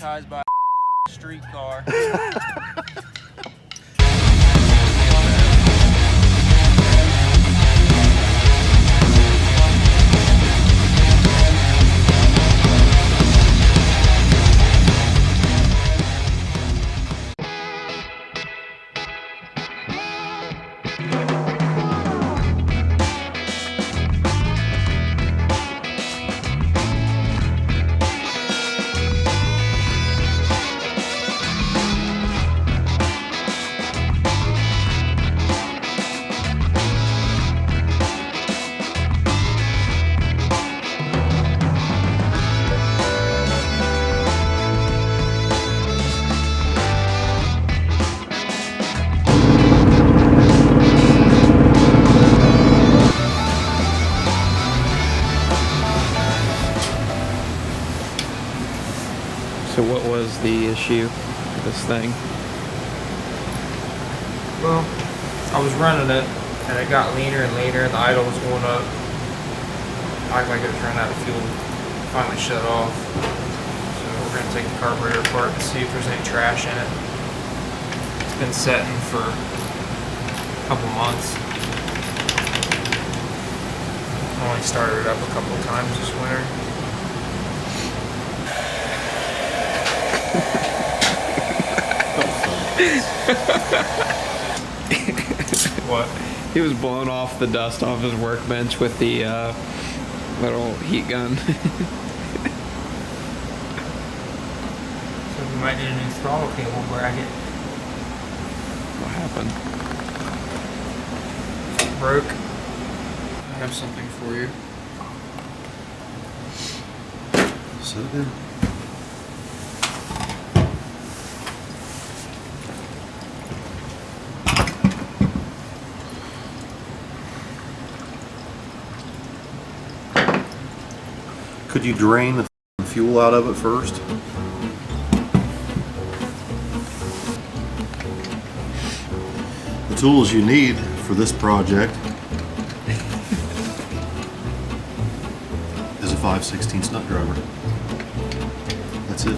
traumatized by a streetcar. So what was the issue with this thing? Well, I was running it, and it got leaner and leaner, and the idle was going up. Acted like it was running out of fuel. Finally shut off. So we're going to take the carburetor apart and see if there's any trash in it. It's been setting for a couple months. I only started it up a couple of times this winter. What? He was blowing off the dust off his workbench with the little heat gun. So we might need a new throttle cable bracket. What happened? It broke. I have something for you. So then. Could you drain the fuel out of it first? The tools you need for this project is a 5/16 nut driver. That's it.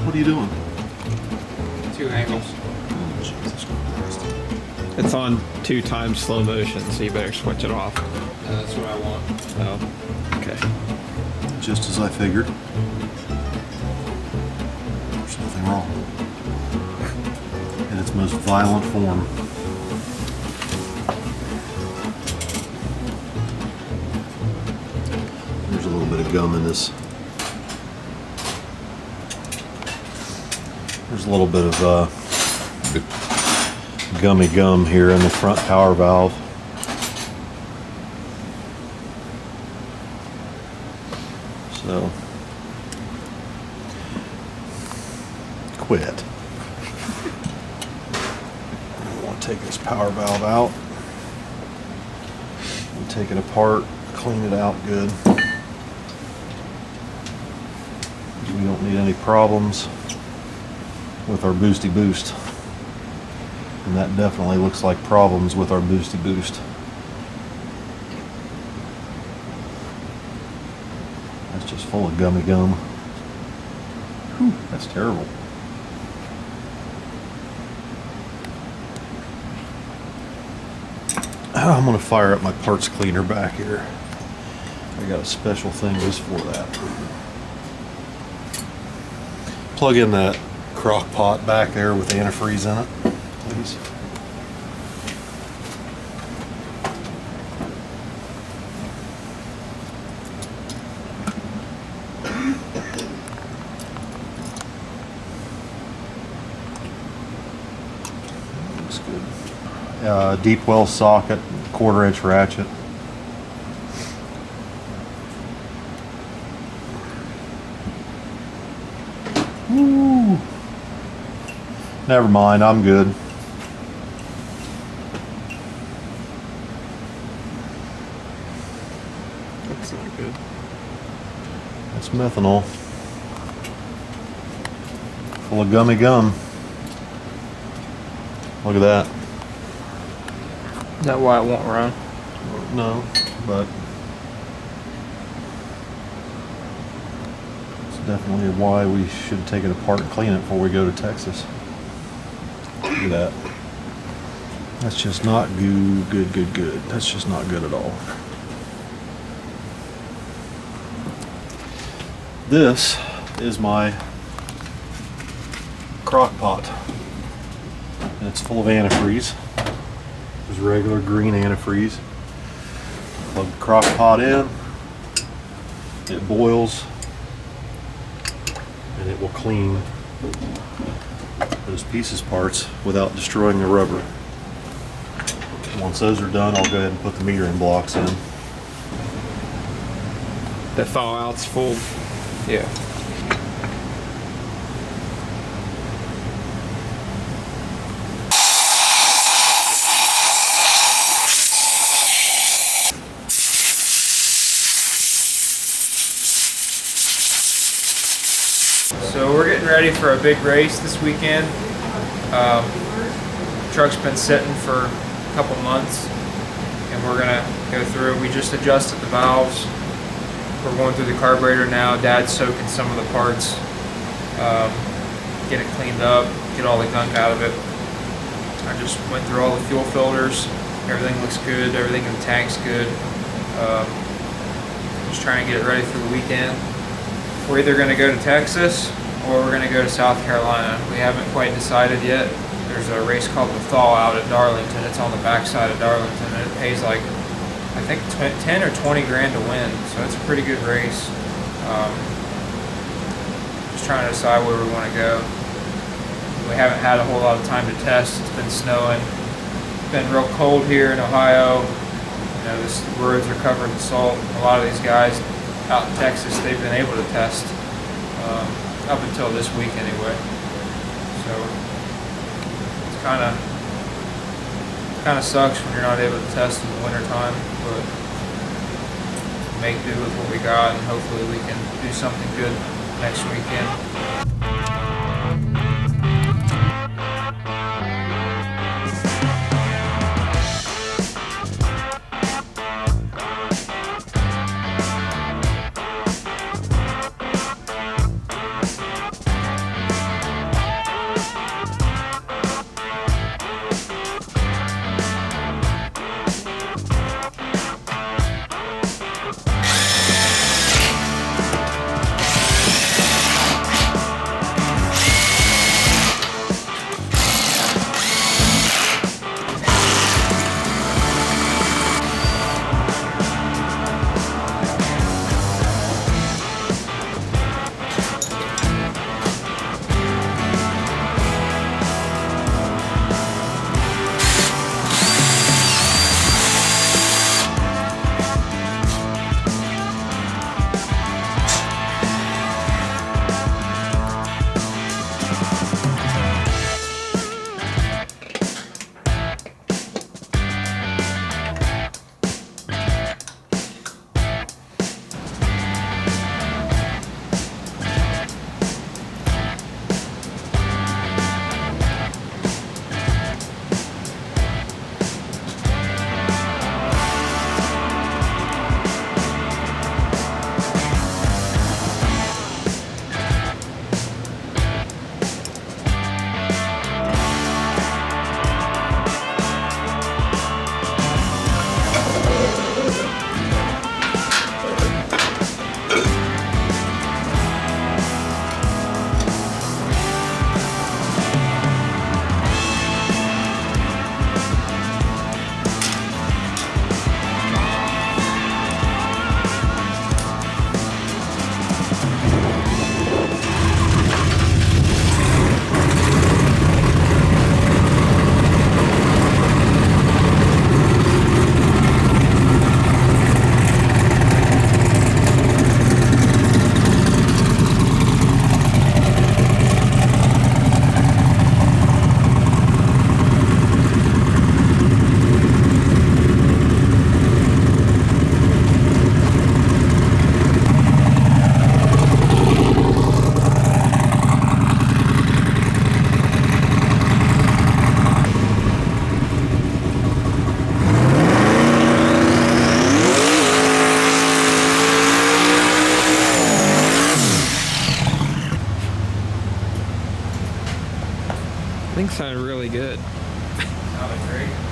What are you doing? 2 angles. Oh, Jesus Christ. It's on 2 times slow motion, so you better switch it off. That's what I want. Oh, okay. Just as I figured. There's nothing wrong. In its most violent form. There's a little bit of gum in this. There's a little bit of gummy gum here in the front power valve. So, quit. I want to take this power valve out and take it apart, clean it out good. We don't need any problems with our boosty boost. And that definitely looks like problems with our boosty boost. That's just full of gummy gum. Whew, that's terrible. I'm gonna fire up my parts cleaner back here. I got a special thing just for that. Plug in that crock pot back there with antifreeze in it, please. Looks good. Deep well socket, 1/4 inch ratchet. Woo. Never mind, I'm good. That's not good. That's methanol. Full of gummy gum. Look at that. Is that why it won't run? No, but definitely why we should take it apart and clean it before we go to Texas. Look at that. That's just not good. That's just not good at all. This is my crock pot. And it's full of antifreeze. There's regular green antifreeze. Plug the crock pot in. It boils. And it will clean those pieces parts without destroying the rubber. Once those are done, I'll go ahead and put the metering blocks in. The thaw out's full. Yeah. So we're getting ready for a big race this weekend. Truck's been sitting for a couple months, and we're gonna go through it. We just adjusted the valves. We're going through the carburetor now. Dad's soaking some of the parts, get it cleaned up, get all the gunk out of it. I just went through all the fuel filters. Everything looks good. Everything in the tank's good. Just trying to get it ready for the weekend. We're either going to go to Texas or we're going to go to South Carolina. We haven't quite decided yet. There's a race called the Thaw Out at Darlington. It's on the backside of Darlington, and it pays like, I think 10 or 20 grand to win. So it's a pretty good race. Just trying to decide where we want to go. We haven't had a whole lot of time to test. It's been snowing. It's been real cold here in Ohio. You know, the roads are covered in salt. A lot of these guys out in Texas, they've been able to test up until this week anyway. So it's kind of sucks when you're not able to test in the wintertime, but make do with what we got, and hopefully we can do something good next weekend. think it sounded really good. Sounded great.